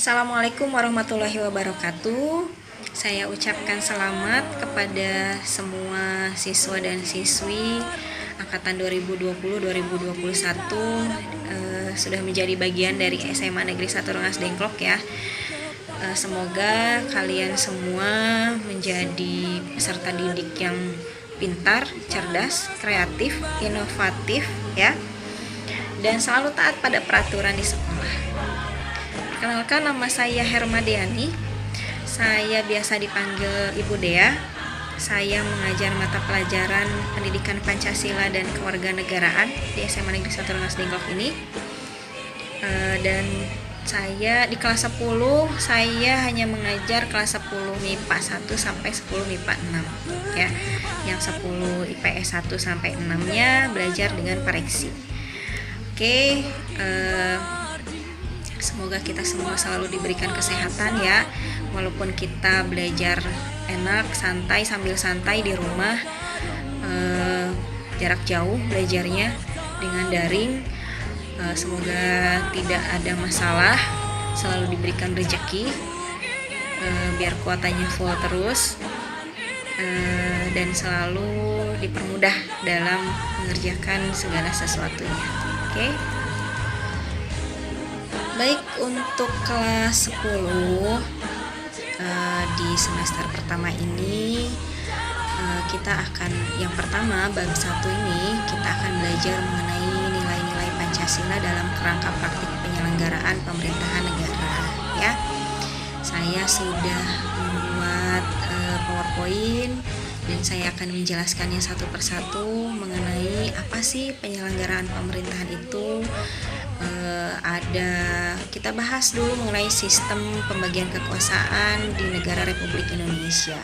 Assalamualaikum warahmatullahi wabarakatuh. Saya ucapkan selamat kepada semua siswa dan siswi angkatan 2020-2021 sudah menjadi bagian dari SMA Negeri 1 Rengas Dengklok ya. Semoga kalian semua menjadi peserta didik yang pintar, cerdas, kreatif, inovatif ya. Dan selalu taat pada peraturan di sekolah. Perkenalkan, nama saya Hermadiani. Saya biasa dipanggil Ibu Dea. Saya mengajar mata pelajaran Pendidikan Pancasila dan Kewarganegaraan di SMA Negeri 1 Rengas Dengklok ini. Dan saya di kelas 10, saya hanya mengajar kelas 10 MIPA 1 sampai 10 MIPA 6 ya. Yang 10 IPS 1 sampai 6-nya belajar dengan pareksi. Oke, semoga kita semua selalu diberikan kesehatan ya. Walaupun kita belajar enak, santai, sambil santai di rumah, jarak jauh belajarnya dengan daring. Semoga tidak ada masalah, selalu diberikan rezeki, biar kuotanya full terus, dan selalu dipermudah dalam mengerjakan segala sesuatunya. Oke. Baik, untuk kelas 10 di semester pertama ini kita akan, yang pertama bab 1 ini kita akan belajar mengenai nilai-nilai Pancasila dalam kerangka praktik penyelenggaraan pemerintahan negara ya. Saya sudah membuat PowerPoint dan saya akan menjelaskannya satu persatu mengenai apa sih penyelenggaraan pemerintahan itu. Kita bahas dulu mengenai sistem pembagian kekuasaan di negara Republik Indonesia.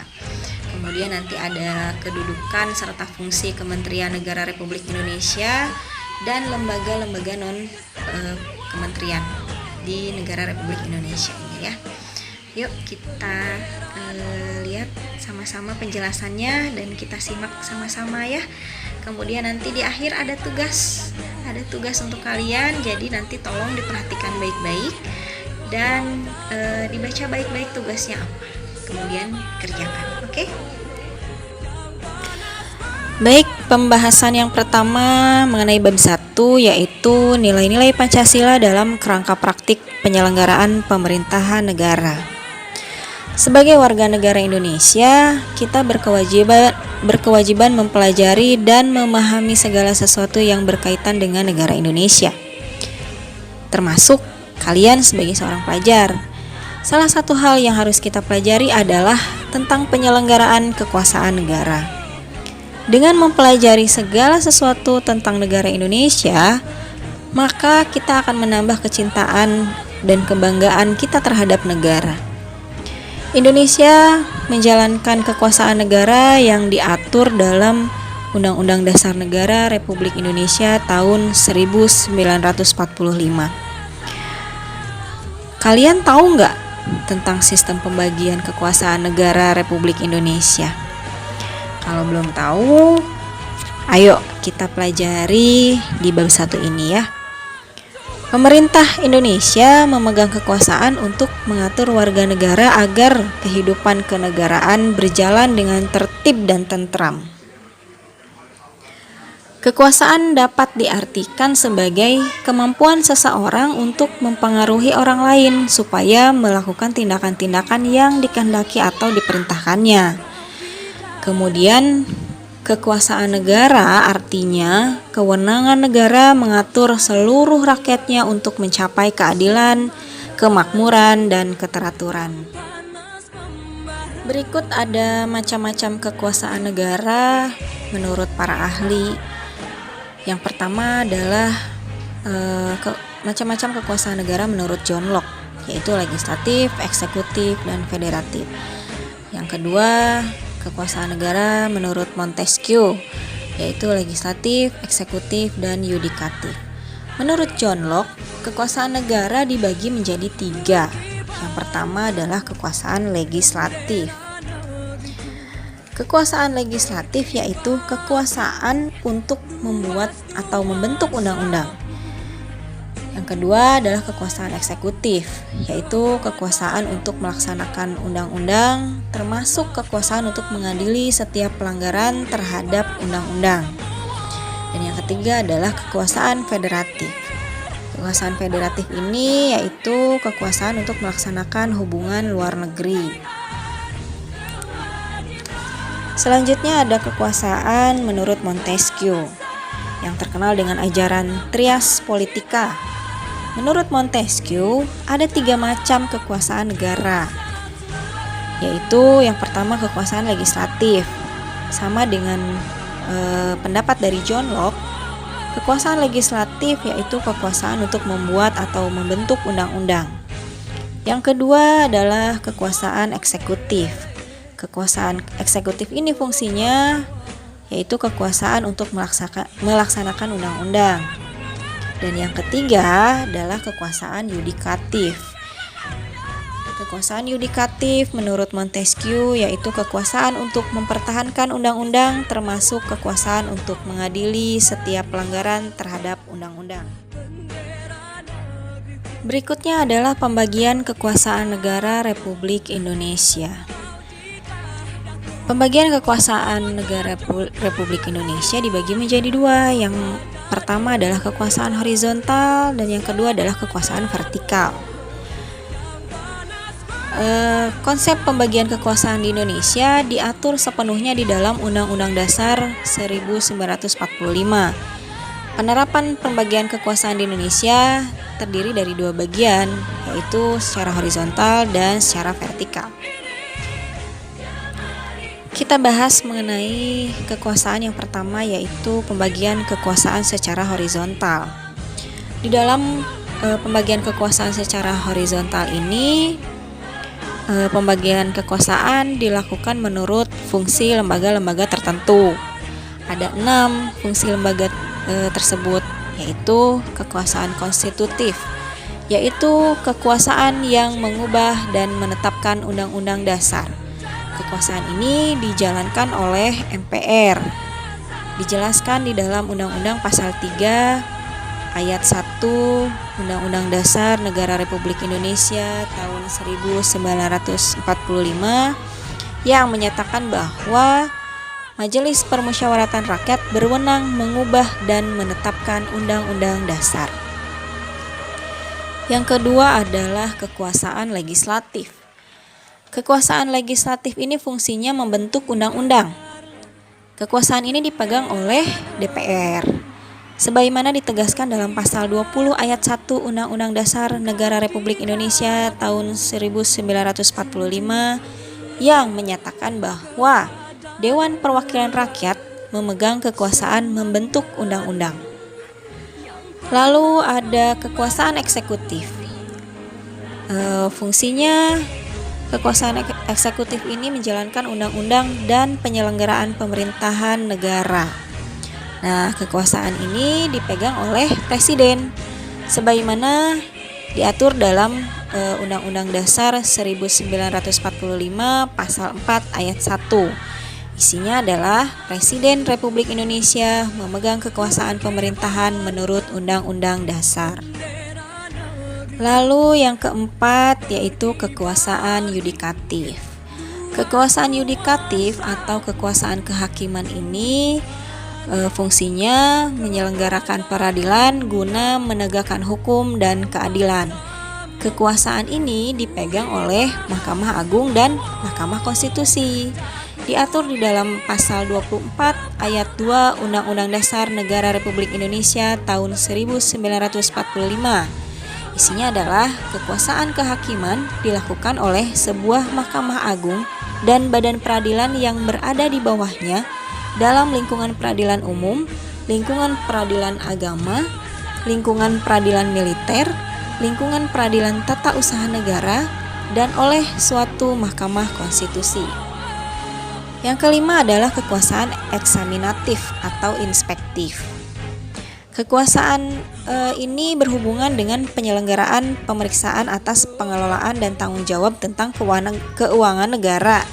Kemudian nanti ada kedudukan serta fungsi Kementerian Negara Republik Indonesia dan lembaga-lembaga non kementerian di negara Republik Indonesia ini ya. Yuk kita lihat sama-sama penjelasannya dan kita simak sama-sama ya. Kemudian nanti di akhir ada tugas untuk kalian, jadi nanti tolong diperhatikan baik-baik dan dibaca baik-baik tugasnya apa, kemudian kerjakan. Oke? Baik, pembahasan yang pertama mengenai bab 1 yaitu nilai-nilai Pancasila dalam kerangka praktik penyelenggaraan pemerintahan negara. Sebagai warga negara Indonesia, kita berkewajiban mempelajari dan memahami segala sesuatu yang berkaitan dengan negara Indonesia. Termasuk kalian sebagai seorang pelajar. Salah satu hal yang harus kita pelajari adalah tentang penyelenggaraan kekuasaan negara. Dengan mempelajari segala sesuatu tentang negara Indonesia, maka kita akan menambah kecintaan dan kebanggaan kita terhadap negara. Indonesia menjalankan kekuasaan negara yang diatur dalam Undang-Undang Dasar Negara Republik Indonesia tahun 1945. Kalian tahu nggak tentang sistem pembagian kekuasaan negara Republik Indonesia? Kalau belum tahu, ayo kita pelajari di bab 1 ini ya. Pemerintah Indonesia memegang kekuasaan untuk mengatur warga negara agar kehidupan kenegaraan berjalan dengan tertib dan tentram. Kekuasaan dapat diartikan sebagai kemampuan seseorang untuk mempengaruhi orang lain supaya melakukan tindakan-tindakan yang dikehendaki atau diperintahkannya. Kemudian, kekuasaan negara artinya kewenangan negara mengatur seluruh rakyatnya untuk mencapai keadilan, kemakmuran, dan keteraturan. Berikut ada macam-macam kekuasaan negara menurut para ahli. Yang pertama adalah macam-macam kekuasaan negara menurut John Locke, yaitu legislatif, eksekutif, dan federatif. Yang kedua, kekuasaan negara menurut Montesquieu, yaitu legislatif, eksekutif, dan yudikatif. Menurut John Locke, kekuasaan negara dibagi menjadi 3. Yang pertama adalah kekuasaan legislatif. Kekuasaan legislatif yaitu kekuasaan untuk membuat atau membentuk undang-undang. Yang kedua adalah kekuasaan eksekutif, yaitu kekuasaan untuk melaksanakan undang-undang, termasuk kekuasaan untuk mengadili setiap pelanggaran terhadap undang-undang. Dan yang ketiga adalah kekuasaan federatif. Kekuasaan federatif ini yaitu kekuasaan untuk melaksanakan hubungan luar negeri. Selanjutnya ada kekuasaan menurut Montesquieu, yang terkenal dengan ajaran Trias Politica. Menurut Montesquieu, ada 3 macam kekuasaan negara, yaitu yang pertama kekuasaan legislatif. Sama dengan pendapat dari John Locke, kekuasaan legislatif yaitu kekuasaan untuk membuat atau membentuk undang-undang. Yang kedua adalah kekuasaan eksekutif. Kekuasaan eksekutif ini fungsinya yaitu kekuasaan untuk melaksanakan undang-undang. Dan yang ketiga adalah kekuasaan yudikatif. Kekuasaan yudikatif menurut Montesquieu yaitu kekuasaan untuk mempertahankan undang-undang, termasuk kekuasaan untuk mengadili setiap pelanggaran terhadap undang-undang. Berikutnya adalah pembagian kekuasaan negara Republik Indonesia. Pembagian kekuasaan negara Republik Indonesia dibagi menjadi 2. Yang pertama adalah kekuasaan horizontal dan yang kedua adalah kekuasaan vertikal. Konsep pembagian kekuasaan di Indonesia diatur sepenuhnya di dalam Undang-Undang Dasar 1945. Penerapan pembagian kekuasaan di Indonesia terdiri dari 2 bagian, yaitu secara horizontal dan secara vertikal. Kita bahas mengenai kekuasaan yang pertama, yaitu pembagian kekuasaan secara horizontal. Di dalam pembagian kekuasaan secara horizontal ini, pembagian kekuasaan dilakukan menurut fungsi lembaga-lembaga tertentu. Ada 6 fungsi lembaga tersebut, yaitu kekuasaan konstitutif, yaitu kekuasaan yang mengubah dan menetapkan undang-undang dasar. Kekuasaan ini dijalankan oleh MPR. Dijelaskan di dalam Undang-Undang Pasal 3 Ayat 1 Undang-Undang Dasar Negara Republik Indonesia tahun 1945 yang menyatakan bahwa Majelis Permusyawaratan Rakyat berwenang mengubah dan menetapkan undang-undang dasar. Yang kedua adalah kekuasaan legislatif. Kekuasaan legislatif ini fungsinya membentuk undang-undang. Kekuasaan ini dipegang oleh DPR. Sebagaimana ditegaskan dalam pasal 20 ayat 1 Undang-Undang Dasar Negara Republik Indonesia tahun 1945 yang menyatakan bahwa Dewan Perwakilan Rakyat memegang kekuasaan membentuk undang-undang. Lalu ada kekuasaan eksekutif. Fungsinya kekuasaan eksekutif ini menjalankan undang-undang dan penyelenggaraan pemerintahan negara. Nah, kekuasaan ini dipegang oleh presiden sebagaimana diatur dalam Undang-Undang Dasar 1945 pasal 4 ayat 1. Isinya adalah Presiden Republik Indonesia memegang kekuasaan pemerintahan menurut Undang-Undang Dasar. Lalu yang keempat yaitu kekuasaan yudikatif. Kekuasaan yudikatif atau kekuasaan kehakiman ini fungsinya menyelenggarakan peradilan guna menegakkan hukum dan keadilan. Kekuasaan ini dipegang oleh Mahkamah Agung dan Mahkamah Konstitusi. Diatur di dalam pasal 24 ayat 2 Undang-Undang Dasar Negara Republik Indonesia tahun 1945. Isinya adalah kekuasaan kehakiman dilakukan oleh sebuah Mahkamah Agung dan badan peradilan yang berada di bawahnya dalam lingkungan peradilan umum, lingkungan peradilan agama, lingkungan peradilan militer, lingkungan peradilan tata usaha negara, dan oleh suatu Mahkamah Konstitusi. Yang kelima adalah kekuasaan eksaminatif atau inspektif. Kekuasaan ini berhubungan dengan penyelenggaraan pemeriksaan atas pengelolaan dan tanggung jawab tentang keuangan negara.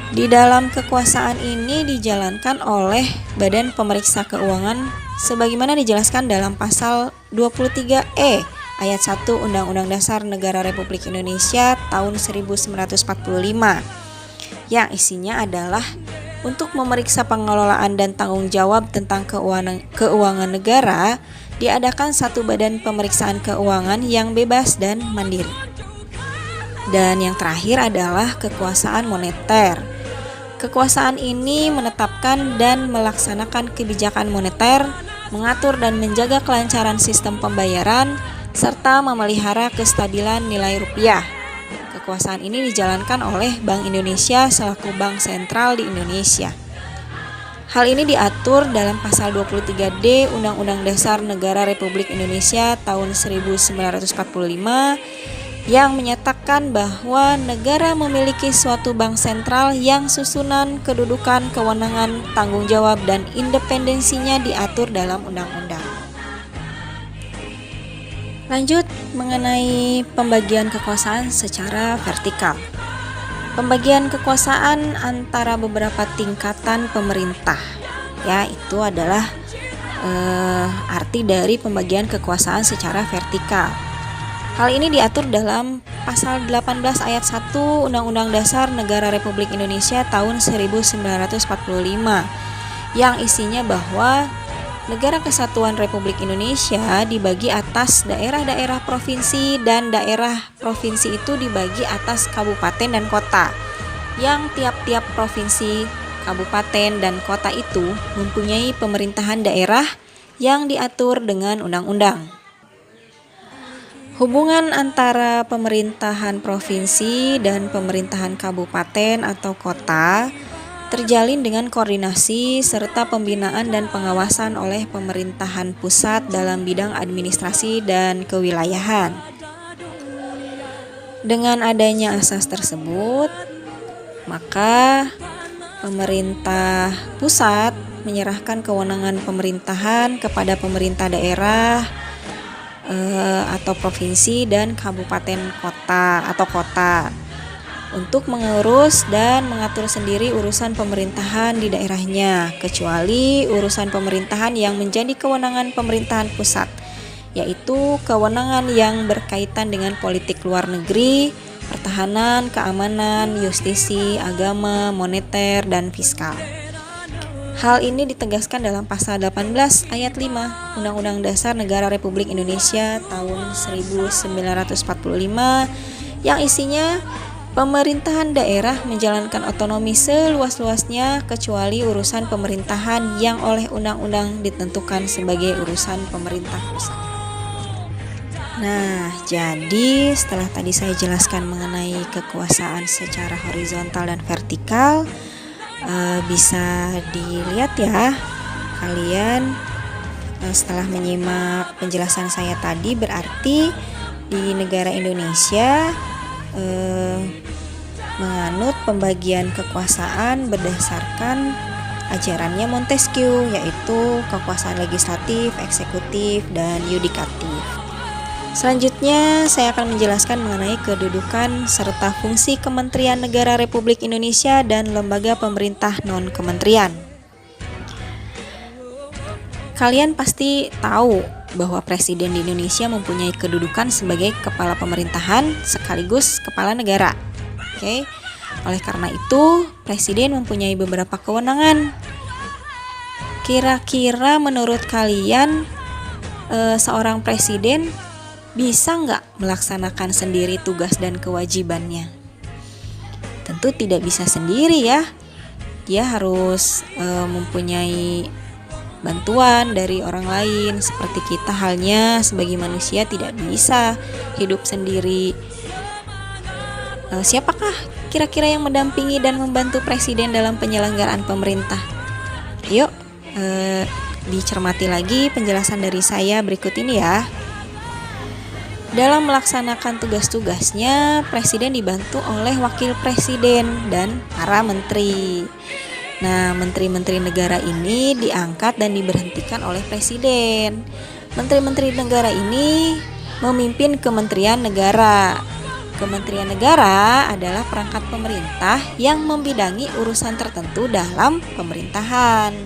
Di dalam kekuasaan ini dijalankan oleh Badan Pemeriksa Keuangan sebagaimana dijelaskan dalam pasal 23E ayat 1 Undang-Undang Dasar Negara Republik Indonesia tahun 1945 yang isinya adalah untuk memeriksa pengelolaan dan tanggung jawab tentang keuangan negara diadakan satu badan pemeriksaan keuangan yang bebas dan mandiri. Dan yang terakhir adalah kekuasaan moneter. Kekuasaan ini menetapkan dan melaksanakan kebijakan moneter, mengatur dan menjaga kelancaran sistem pembayaran, serta memelihara kestabilan nilai rupiah. Kekuasaan ini dijalankan oleh Bank Indonesia selaku bank sentral di Indonesia. Hal ini diatur dalam pasal 23D Undang-Undang Dasar Negara Republik Indonesia tahun 1945 yang menyatakan bahwa negara memiliki suatu bank sentral yang susunan, kedudukan, kewenangan, tanggung jawab, dan independensinya diatur dalam undang-undang. Lanjut mengenai pembagian kekuasaan secara vertikal. Pembagian kekuasaan antara beberapa tingkatan pemerintah, ya itu adalah arti dari pembagian kekuasaan secara vertikal. Hal ini diatur dalam pasal 18 ayat 1 Undang-Undang Dasar Negara Republik Indonesia tahun 1945 yang isinya bahwa Negara Kesatuan Republik Indonesia dibagi atas daerah-daerah provinsi dan daerah provinsi itu dibagi atas kabupaten dan kota, yang tiap-tiap provinsi, kabupaten, dan kota itu mempunyai pemerintahan daerah yang diatur dengan undang-undang. Hubungan antara pemerintahan provinsi dan pemerintahan kabupaten atau kota terjalin dengan koordinasi serta pembinaan dan pengawasan oleh pemerintahan pusat dalam bidang administrasi dan kewilayahan. Dengan adanya asas tersebut, maka pemerintah pusat menyerahkan kewenangan pemerintahan kepada pemerintah daerah atau provinsi dan kabupaten kota atau kota untuk mengurus dan mengatur sendiri urusan pemerintahan di daerahnya, kecuali urusan pemerintahan yang menjadi kewenangan pemerintahan pusat, yaitu kewenangan yang berkaitan dengan politik luar negeri, pertahanan, keamanan, justisi, agama, moneter, dan fiskal. Hal ini ditegaskan dalam pasal 18 ayat 5 Undang-Undang Dasar Negara Republik Indonesia tahun 1945 yang isinya pemerintahan daerah menjalankan otonomi seluas-luasnya kecuali urusan pemerintahan yang oleh undang-undang ditentukan sebagai urusan pemerintah pusat. Nah, jadi setelah tadi saya jelaskan mengenai kekuasaan secara horizontal dan vertikal, bisa dilihat ya kalian setelah menyimak penjelasan saya tadi, berarti di negara Indonesia menganut pembagian kekuasaan berdasarkan ajarannya Montesquieu, yaitu kekuasaan legislatif, eksekutif, dan yudikatif. Selanjutnya saya akan menjelaskan mengenai kedudukan serta fungsi Kementerian Negara Republik Indonesia dan lembaga pemerintah non-kementerian. Kalian pasti tahu bahwa presiden di Indonesia mempunyai kedudukan sebagai kepala pemerintahan sekaligus kepala negara. Oke. Oleh karena itu, presiden mempunyai beberapa kewenangan. Kira-kira menurut kalian seorang presiden bisa nggak melaksanakan sendiri tugas dan kewajibannya? Tentu tidak bisa sendiri ya. Dia harus mempunyai bantuan dari orang lain, seperti kita halnya sebagai manusia tidak bisa hidup sendiri. Siapakah kira-kira yang mendampingi dan membantu presiden dalam penyelenggaraan pemerintah? Yuk dicermati lagi penjelasan dari saya berikut ini ya. Dalam melaksanakan tugas-tugasnya, presiden dibantu oleh wakil presiden dan para menteri. Nah, menteri-menteri negara ini diangkat dan diberhentikan oleh presiden. Menteri-menteri negara ini memimpin kementerian negara. Kementerian negara adalah perangkat pemerintah yang membidangi urusan tertentu dalam pemerintahan.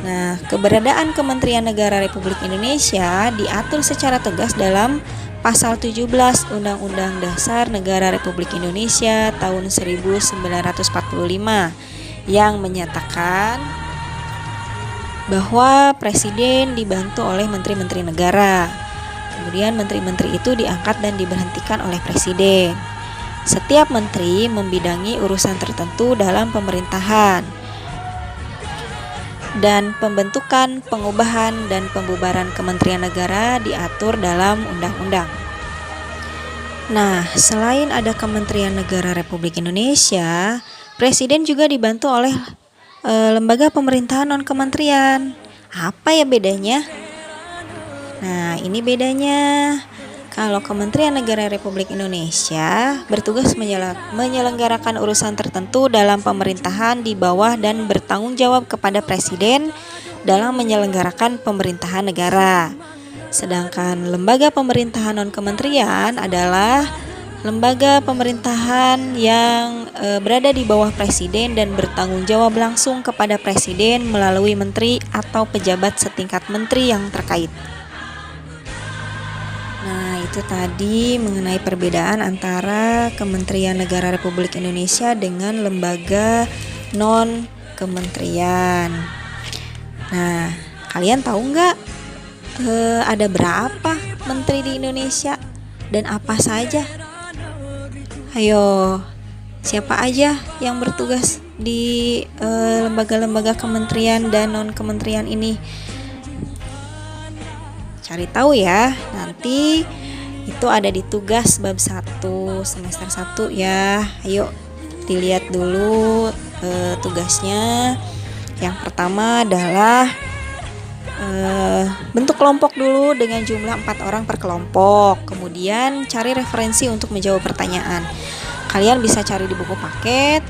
Nah, keberadaan Kementerian Negara Republik Indonesia diatur secara tegas dalam Pasal 17 Undang-Undang Dasar Negara Republik Indonesia tahun 1945 yang menyatakan bahwa Presiden dibantu oleh Menteri-Menteri negara. Kemudian Menteri-Menteri itu diangkat dan diberhentikan oleh Presiden. Setiap menteri membidangi urusan tertentu dalam pemerintahan. Dan pembentukan, pengubahan, dan pembubaran Kementerian Negara diatur dalam undang-undang. Nah, selain ada Kementerian Negara Republik Indonesia, Presiden juga dibantu oleh lembaga pemerintahan non-kementerian. Apa ya bedanya? Nah, ini bedanya. Kalau Kementerian Negara Republik Indonesia bertugas menyelenggarakan urusan tertentu dalam pemerintahan di bawah dan bertanggung jawab kepada Presiden dalam menyelenggarakan pemerintahan negara. Sedangkan lembaga pemerintahan non-kementerian adalah lembaga pemerintahan yang berada di bawah Presiden dan bertanggung jawab langsung kepada Presiden melalui menteri atau pejabat setingkat menteri yang terkait. Nah, itu tadi mengenai perbedaan antara Kementerian Negara Republik Indonesia dengan lembaga non-kementerian. Nah, kalian tahu nggak ada berapa menteri di Indonesia dan apa saja? Ayo, siapa aja yang bertugas di lembaga-lembaga kementerian dan non-kementerian ini? Cari tahu ya, nanti itu ada di tugas bab 1 semester 1 ya. Ayo dilihat dulu tugasnya. Yang pertama adalah bentuk kelompok dulu dengan jumlah 4 orang per kelompok. Kemudian cari referensi untuk menjawab pertanyaan. Kalian bisa cari di buku paket,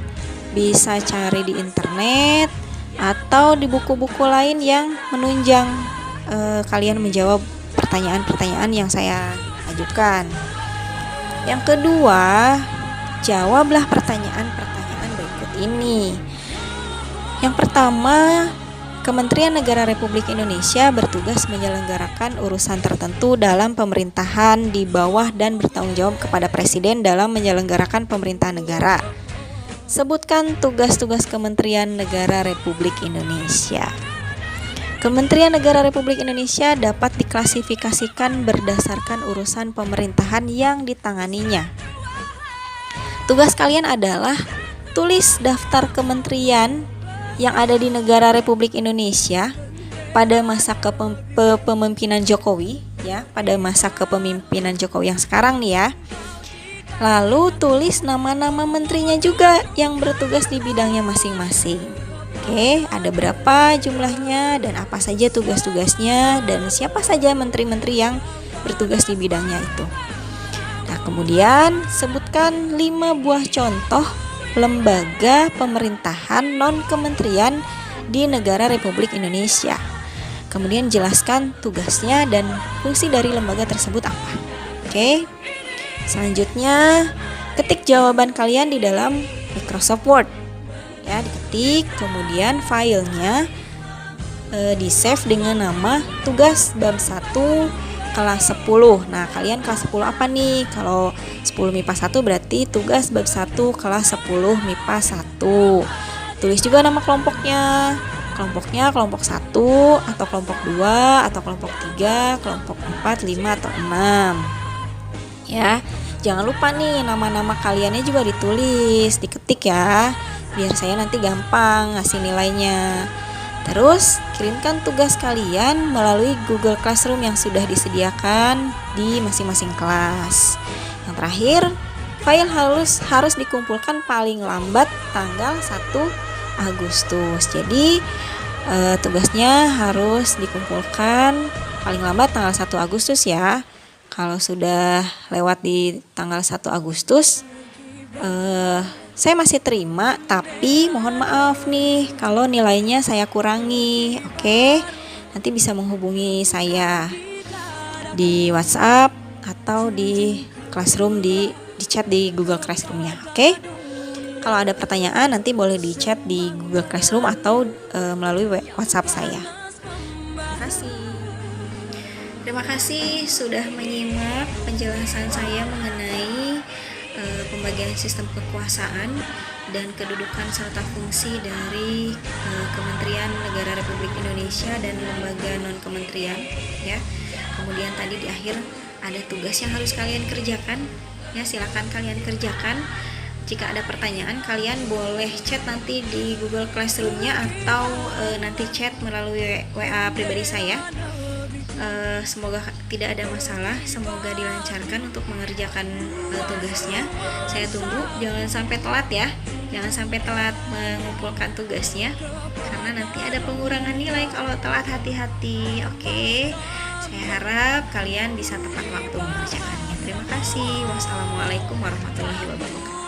bisa cari di internet, atau di buku-buku lain yang menunjang kalian menjawab pertanyaan-pertanyaan yang saya ajukan. Yang kedua, jawablah pertanyaan-pertanyaan berikut ini. Yang pertama, Kementerian Negara Republik Indonesia bertugas menyelenggarakan urusan tertentu dalam pemerintahan di bawah dan bertanggung jawab kepada Presiden dalam menyelenggarakan pemerintahan negara. Sebutkan tugas-tugas Kementerian Negara Republik Indonesia. Kementerian Negara Republik Indonesia dapat diklasifikasikan berdasarkan urusan pemerintahan yang ditanganinya. Tugas kalian adalah tulis daftar kementerian yang ada di negara Republik Indonesia pada masa kepemimpinan Jokowi ya, pada masa kepemimpinan Jokowi yang sekarang nih ya. Lalu tulis nama-nama menterinya juga yang bertugas di bidangnya masing-masing. Oke, ada berapa jumlahnya dan apa saja tugas-tugasnya dan siapa saja menteri-menteri yang bertugas di bidangnya itu. Nah, kemudian sebutkan 5 buah contoh lembaga pemerintahan non-kementerian di negara Republik Indonesia. Kemudian jelaskan tugasnya dan fungsi dari lembaga tersebut apa. Oke. Selanjutnya, ketik jawaban kalian di dalam Microsoft Word. Ya, diketik, kemudian filenya di save dengan nama tugas bab 1 kelas 10. Nah, kalian kelas 10 apa nih? Kalau 10 MIPA 1 berarti tugas bab 1 kelas 10 MIPA 1. Tulis juga nama kelompoknya. Kelompoknya kelompok 1 atau kelompok 2 atau kelompok 3, kelompok 4, 5 atau 6. Ya, jangan lupa nih nama-nama kaliannya juga ditulis, diketik ya. Biar saya nanti gampang ngasih nilainya. Terus kirimkan tugas kalian melalui Google Classroom yang sudah disediakan di masing-masing kelas. Yang terakhir, file harus dikumpulkan paling lambat tanggal 1 Agustus. Jadi tugasnya harus dikumpulkan paling lambat tanggal 1 Agustus ya. Kalau sudah lewat di tanggal 1 Agustus saya masih terima, tapi mohon maaf nih kalau nilainya saya kurangi. Oke, nanti bisa menghubungi saya di WhatsApp atau di Classroom di chat di Google Classroom-nya. Oke, Kalau ada pertanyaan nanti boleh di chat di Google Classroom atau melalui WhatsApp saya. Terima kasih. Terima kasih sudah menyimak penjelasan saya mengenai pembagian sistem kekuasaan dan kedudukan serta fungsi dari Kementerian Negara Republik Indonesia dan lembaga non-kementerian, ya. Kemudian tadi di akhir ada tugas yang harus kalian kerjakan, ya, silakan kalian kerjakan. Jika ada pertanyaan, kalian boleh chat nanti di Google Classroom-nya atau nanti chat melalui WA pribadi saya. Semoga tidak ada masalah, semoga dilancarkan untuk mengerjakan tugasnya. Saya tunggu, jangan sampai telat ya, jangan sampai telat mengumpulkan tugasnya, karena nanti ada pengurangan nilai kalau telat. Hati-hati, oke? Saya harap kalian bisa tepat waktu mengerjakannya. Terima kasih. Wassalamualaikum warahmatullahi wabarakatuh.